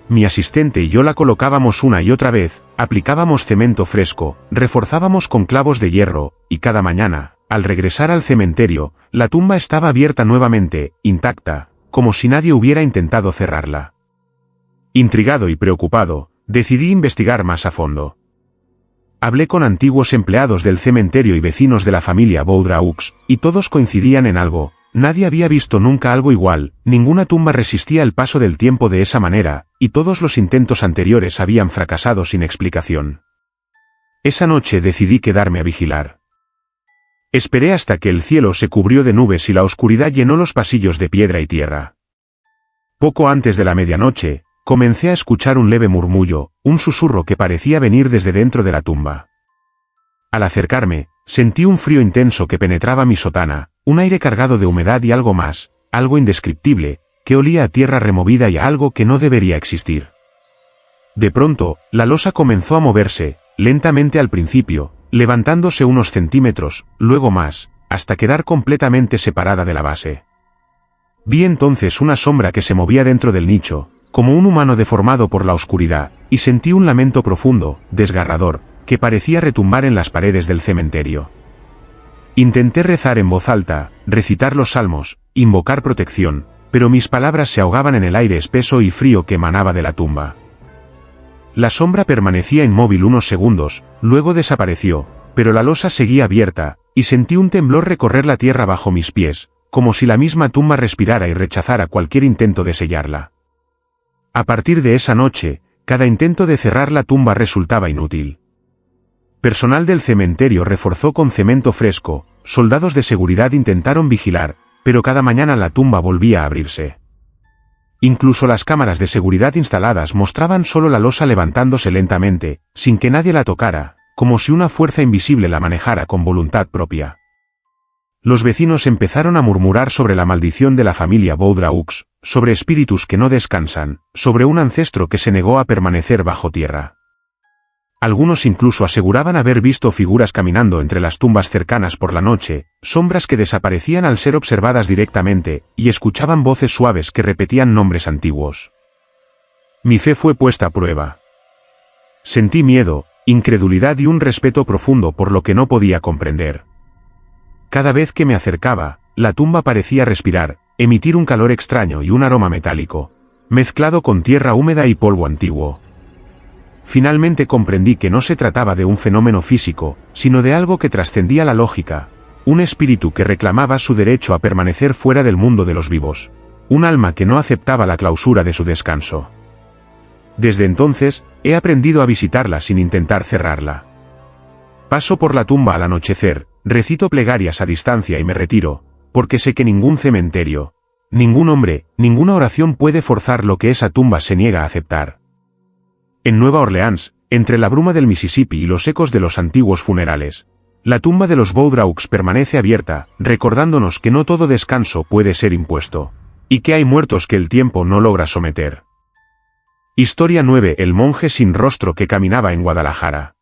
Mi asistente y yo la colocábamos una y otra vez, aplicábamos cemento fresco, reforzábamos con clavos de hierro, y cada mañana, al regresar al cementerio, la tumba estaba abierta nuevamente, intacta, como si nadie hubiera intentado cerrarla. Intrigado y preocupado, decidí investigar más a fondo. Hablé con antiguos empleados del cementerio y vecinos de la familia Vaudraux, y todos coincidían en algo: nadie había visto nunca algo igual, ninguna tumba resistía el paso del tiempo de esa manera, y todos los intentos anteriores habían fracasado sin explicación. Esa noche decidí quedarme a vigilar. Esperé hasta que el cielo se cubrió de nubes y la oscuridad llenó los pasillos de piedra y tierra. Poco antes de la medianoche, comencé a escuchar un leve murmullo, un susurro que parecía venir desde dentro de la tumba. Al acercarme, sentí un frío intenso que penetraba mi sotana, un aire cargado de humedad y algo más, algo indescriptible, que olía a tierra removida y a algo que no debería existir. De pronto, la losa comenzó a moverse, lentamente al principio, levantándose unos centímetros, luego más, hasta quedar completamente separada de la base. Vi entonces una sombra que se movía dentro del nicho, como un humano deformado por la oscuridad, y sentí un lamento profundo, desgarrador, que parecía retumbar en las paredes del cementerio. Intenté rezar en voz alta, recitar los salmos, invocar protección, pero mis palabras se ahogaban en el aire espeso y frío que emanaba de la tumba. La sombra permanecía inmóvil unos segundos, luego desapareció, pero la losa seguía abierta, y sentí un temblor recorrer la tierra bajo mis pies, como si la misma tumba respirara y rechazara cualquier intento de sellarla. A partir de esa noche, cada intento de cerrar la tumba resultaba inútil. Personal del cementerio reforzó con cemento fresco, soldados de seguridad intentaron vigilar, pero cada mañana la tumba volvía a abrirse. Incluso las cámaras de seguridad instaladas mostraban solo la losa levantándose lentamente, sin que nadie la tocara, como si una fuerza invisible la manejara con voluntad propia. Los vecinos empezaron a murmurar sobre la maldición de la familia Vaudraux, sobre espíritus que no descansan, sobre un ancestro que se negó a permanecer bajo tierra. Algunos incluso aseguraban haber visto figuras caminando entre las tumbas cercanas por la noche, sombras que desaparecían al ser observadas directamente, y escuchaban voces suaves que repetían nombres antiguos. Mi fe fue puesta a prueba. Sentí miedo, incredulidad y un respeto profundo por lo que no podía comprender. Cada vez que me acercaba, la tumba parecía respirar, emitir un calor extraño y un aroma metálico, mezclado con tierra húmeda y polvo antiguo. Finalmente comprendí que no se trataba de un fenómeno físico, sino de algo que trascendía la lógica, un espíritu que reclamaba su derecho a permanecer fuera del mundo de los vivos, un alma que no aceptaba la clausura de su descanso. Desde entonces, he aprendido a visitarla sin intentar cerrarla. Paso por la tumba al anochecer, recito plegarias a distancia y me retiro, porque sé que ningún cementerio, ningún hombre, ninguna oración puede forzar lo que esa tumba se niega a aceptar. En Nueva Orleans, entre la bruma del Mississippi y los ecos de los antiguos funerales, la tumba de los Vaudraux permanece abierta, recordándonos que no todo descanso puede ser impuesto, y que hay muertos que el tiempo no logra someter. Historia 9: El monje sin rostro que caminaba en Guadalajara.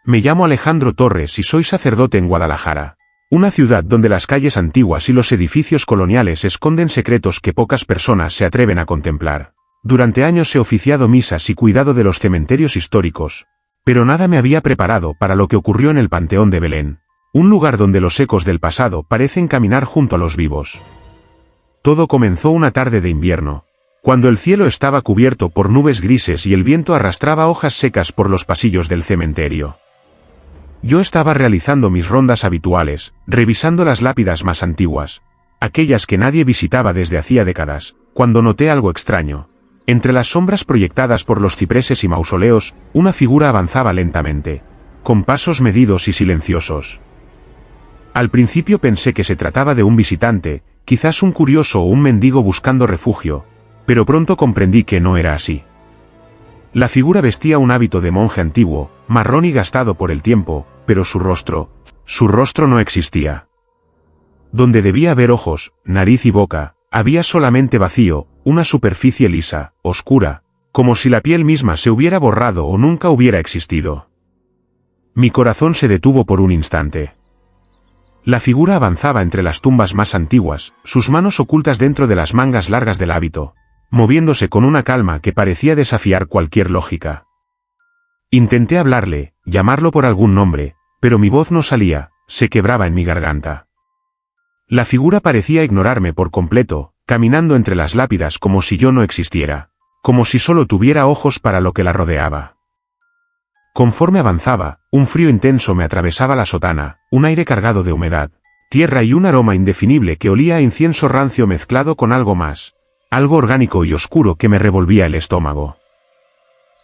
Me llamo Alejandro Torres y soy sacerdote en Guadalajara, una ciudad donde las calles antiguas y los edificios coloniales esconden secretos que pocas personas se atreven a contemplar. Durante años he oficiado misas y cuidado de los cementerios históricos, pero nada me había preparado para lo que ocurrió en el Panteón de Belén, un lugar donde los ecos del pasado parecen caminar junto a los vivos. Todo comenzó una tarde de invierno, cuando el cielo estaba cubierto por nubes grises y el viento arrastraba hojas secas por los pasillos del cementerio. Yo estaba realizando mis rondas habituales, revisando las lápidas más antiguas, aquellas que nadie visitaba desde hacía décadas, cuando noté algo extraño. Entre las sombras proyectadas por los cipreses y mausoleos, una figura avanzaba lentamente, con pasos medidos y silenciosos. Al principio pensé que se trataba de un visitante, quizás un curioso o un mendigo buscando refugio, pero pronto comprendí que no era así. La figura vestía un hábito de monje antiguo, marrón y gastado por el tiempo, pero su rostro no existía. Donde debía haber ojos, nariz y boca, había solamente vacío, una superficie lisa, oscura, como si la piel misma se hubiera borrado o nunca hubiera existido. Mi corazón se detuvo por un instante. La figura avanzaba entre las tumbas más antiguas, sus manos ocultas dentro de las mangas largas del hábito, moviéndose con una calma que parecía desafiar cualquier lógica. Intenté hablarle, llamarlo por algún nombre, pero mi voz no salía, se quebraba en mi garganta. La figura parecía ignorarme por completo, caminando entre las lápidas como si yo no existiera, como si solo tuviera ojos para lo que la rodeaba. Conforme avanzaba, un frío intenso me atravesaba la sotana, un aire cargado de humedad, tierra y un aroma indefinible que olía a incienso rancio mezclado con algo más, algo orgánico y oscuro que me revolvía el estómago.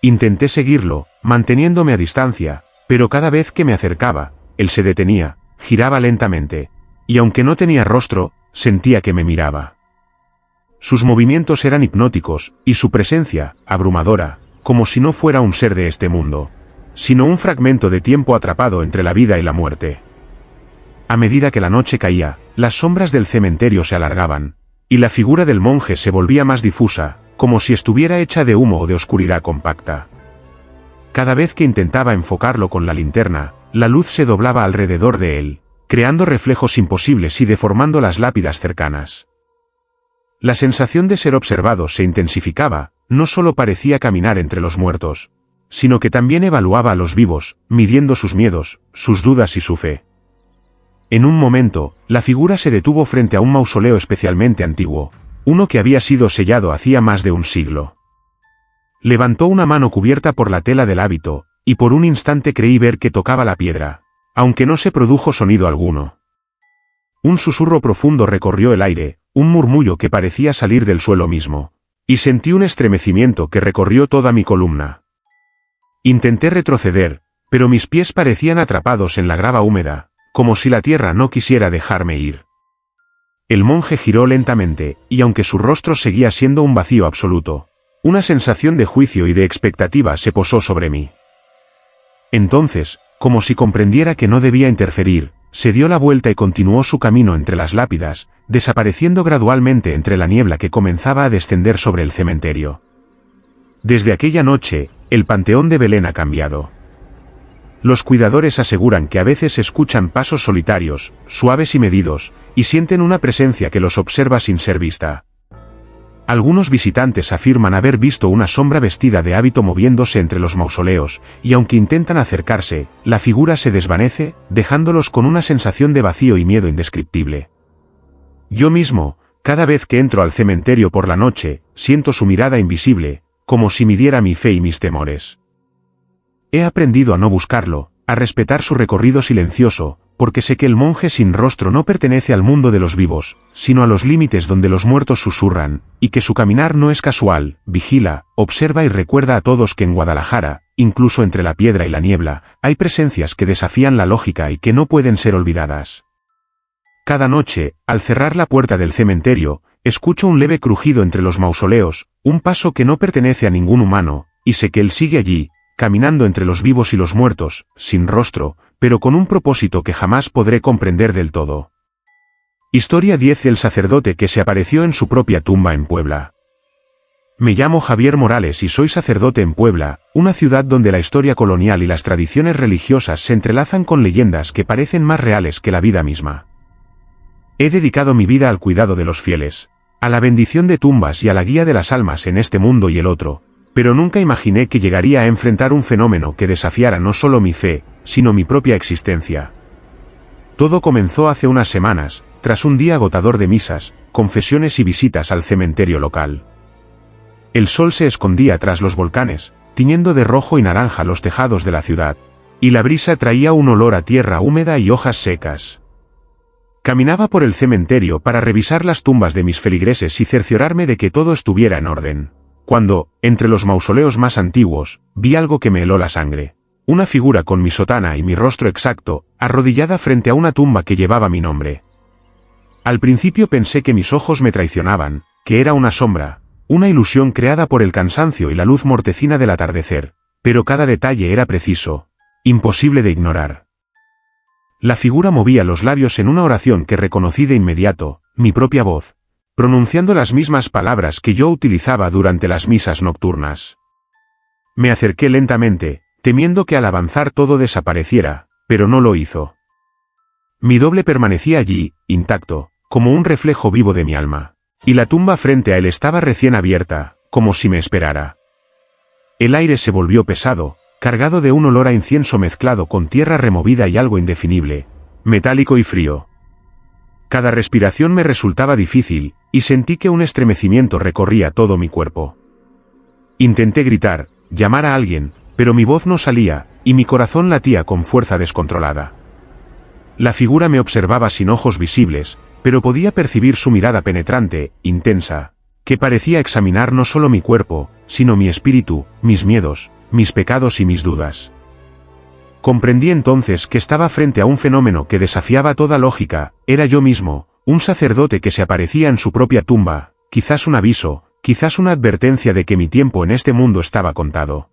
Intenté seguirlo, manteniéndome a distancia, pero cada vez que me acercaba, él se detenía, giraba lentamente, y aunque no tenía rostro, sentía que me miraba. Sus movimientos eran hipnóticos, y su presencia, abrumadora, como si no fuera un ser de este mundo, sino un fragmento de tiempo atrapado entre la vida y la muerte. A medida que la noche caía, las sombras del cementerio se alargaban, y la figura del monje se volvía más difusa, como si estuviera hecha de humo o de oscuridad compacta. Cada vez que intentaba enfocarlo con la linterna, la luz se doblaba alrededor de él, creando reflejos imposibles y deformando las lápidas cercanas. La sensación de ser observado se intensificaba, no solo parecía caminar entre los muertos, sino que también evaluaba a los vivos, midiendo sus miedos, sus dudas y su fe. En un momento, la figura se detuvo frente a un mausoleo especialmente antiguo, uno que había sido sellado hacía más de un siglo. Levantó una mano cubierta por la tela del hábito, y por un instante creí ver que tocaba la piedra, aunque no se produjo sonido alguno. Un susurro profundo recorrió el aire, un murmullo que parecía salir del suelo mismo, y sentí un estremecimiento que recorrió toda mi columna. Intenté retroceder, pero mis pies parecían atrapados en la grava húmeda, como si la tierra no quisiera dejarme ir. El monje giró lentamente, y aunque su rostro seguía siendo un vacío absoluto, una sensación de juicio y de expectativa se posó sobre mí. Entonces, como si comprendiera que no debía interferir, se dio la vuelta y continuó su camino entre las lápidas, desapareciendo gradualmente entre la niebla que comenzaba a descender sobre el cementerio. Desde aquella noche, el Panteón de Belén ha cambiado. Los cuidadores aseguran que a veces escuchan pasos solitarios, suaves y medidos, y sienten una presencia que los observa sin ser vista. Algunos visitantes afirman haber visto una sombra vestida de hábito moviéndose entre los mausoleos, y aunque intentan acercarse, la figura se desvanece, dejándolos con una sensación de vacío y miedo indescriptible. Yo mismo, cada vez que entro al cementerio por la noche, siento su mirada invisible, como si midiera mi fe y mis temores. He aprendido a no buscarlo, a respetar su recorrido silencioso, porque sé que el monje sin rostro no pertenece al mundo de los vivos, sino a los límites donde los muertos susurran, y que su caminar no es casual, vigila, observa y recuerda a todos que en Guadalajara, incluso entre la piedra y la niebla, hay presencias que desafían la lógica y que no pueden ser olvidadas. Cada noche, al cerrar la puerta del cementerio, escucho un leve crujido entre los mausoleos, un paso que no pertenece a ningún humano, y sé que él sigue allí, caminando entre los vivos y los muertos, sin rostro, pero con un propósito que jamás podré comprender del todo. Historia 10 del sacerdote que se apareció en su propia tumba en Puebla. Me llamo Javier Morales y soy sacerdote en Puebla, una ciudad donde la historia colonial y las tradiciones religiosas se entrelazan con leyendas que parecen más reales que la vida misma. He dedicado mi vida al cuidado de los fieles, a la bendición de tumbas y a la guía de las almas en este mundo y el otro, pero nunca imaginé que llegaría a enfrentar un fenómeno que desafiara no solo mi fe, sino mi propia existencia. Todo comenzó hace unas semanas, tras un día agotador de misas, confesiones y visitas al cementerio local. El sol se escondía tras los volcanes, tiñendo de rojo y naranja los tejados de la ciudad, y la brisa traía un olor a tierra húmeda y hojas secas. Caminaba por el cementerio para revisar las tumbas de mis feligreses y cerciorarme de que todo estuviera en orden. cuando, entre los mausoleos más antiguos, vi algo que me heló la sangre. Una figura con mi sotana y mi rostro exacto, arrodillada frente a una tumba que llevaba mi nombre. Al principio pensé que mis ojos me traicionaban, que era una sombra, una ilusión creada por el cansancio y la luz mortecina del atardecer, pero cada detalle era preciso, imposible de ignorar. La figura movía los labios en una oración que reconocí de inmediato, mi propia voz, pronunciando las mismas palabras que yo utilizaba durante las misas nocturnas. Me acerqué lentamente, temiendo que al avanzar todo desapareciera, pero no lo hizo. Mi doble permanecía allí, intacto, como un reflejo vivo de mi alma, y la tumba frente a él estaba recién abierta, como si me esperara. El aire se volvió pesado, cargado de un olor a incienso mezclado con tierra removida y algo indefinible, metálico y frío. Cada respiración me resultaba difícil, y sentí que un estremecimiento recorría todo mi cuerpo. Intenté gritar, llamar a alguien, pero mi voz no salía, y mi corazón latía con fuerza descontrolada. La figura me observaba sin ojos visibles, pero podía percibir su mirada penetrante, intensa, que parecía examinar no solo mi cuerpo, sino mi espíritu, mis miedos, mis pecados y mis dudas. Comprendí entonces que estaba frente a un fenómeno que desafiaba toda lógica, era yo mismo, un sacerdote que se aparecía en su propia tumba, quizás un aviso, quizás una advertencia de que mi tiempo en este mundo estaba contado.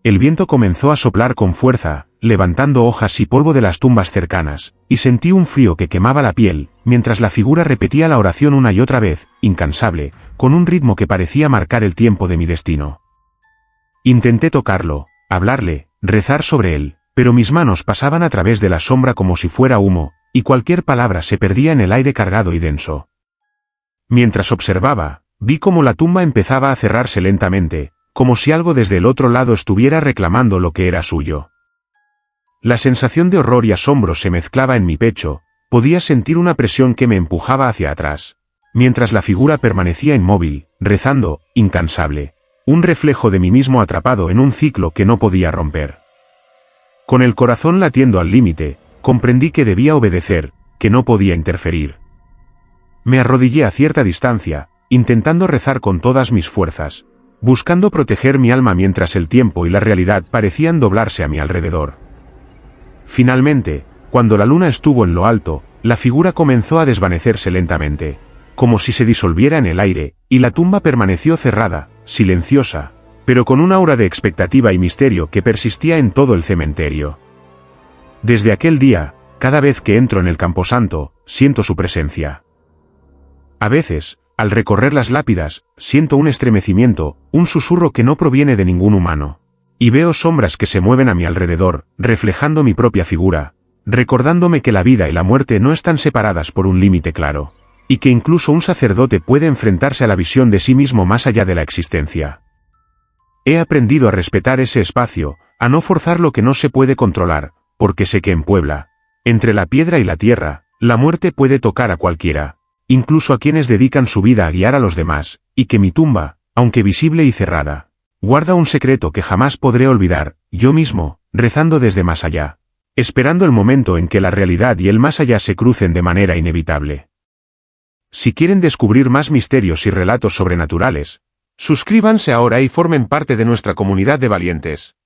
El viento comenzó a soplar con fuerza, levantando hojas y polvo de las tumbas cercanas, y sentí un frío que quemaba la piel, mientras la figura repetía la oración una y otra vez, incansable, con un ritmo que parecía marcar el tiempo de mi destino. Intenté tocarlo, hablarle, rezar sobre él, pero mis manos pasaban a través de la sombra como si fuera humo, y cualquier palabra se perdía en el aire cargado y denso. Mientras observaba, vi cómo la tumba empezaba a cerrarse lentamente, como si algo desde el otro lado estuviera reclamando lo que era suyo. La sensación de horror y asombro se mezclaba en mi pecho, podía sentir una presión que me empujaba hacia atrás, mientras la figura permanecía inmóvil, rezando, incansable, un reflejo de mí mismo atrapado en un ciclo que no podía romper. Con el corazón latiendo al límite, comprendí que debía obedecer, que no podía interferir. Me arrodillé a cierta distancia, intentando rezar con todas mis fuerzas, buscando proteger mi alma mientras el tiempo y la realidad parecían doblarse a mi alrededor. Finalmente, cuando la luna estuvo en lo alto, la figura comenzó a desvanecerse lentamente, como si se disolviera en el aire, y la tumba permaneció cerrada, silenciosa, pero con un aura de expectativa y misterio que persistía en todo el cementerio. Desde aquel día, cada vez que entro en el camposanto, siento su presencia. A veces, al recorrer las lápidas, siento un estremecimiento, un susurro que no proviene de ningún humano. Y veo sombras que se mueven a mi alrededor, reflejando mi propia figura, recordándome que la vida y la muerte no están separadas por un límite claro, y que incluso un sacerdote puede enfrentarse a la visión de sí mismo más allá de la existencia. He aprendido a respetar ese espacio, a no forzar lo que no se puede controlar, porque sé que en Puebla, entre la piedra y la tierra, la muerte puede tocar a cualquiera, incluso a quienes dedican su vida a guiar a los demás, y que mi tumba, aunque visible y cerrada, guarda un secreto que jamás podré olvidar, yo mismo, rezando desde más allá, esperando el momento en que la realidad y el más allá se crucen de manera inevitable. Si quieren descubrir más misterios y relatos sobrenaturales, suscríbanse ahora y formen parte de nuestra comunidad de valientes.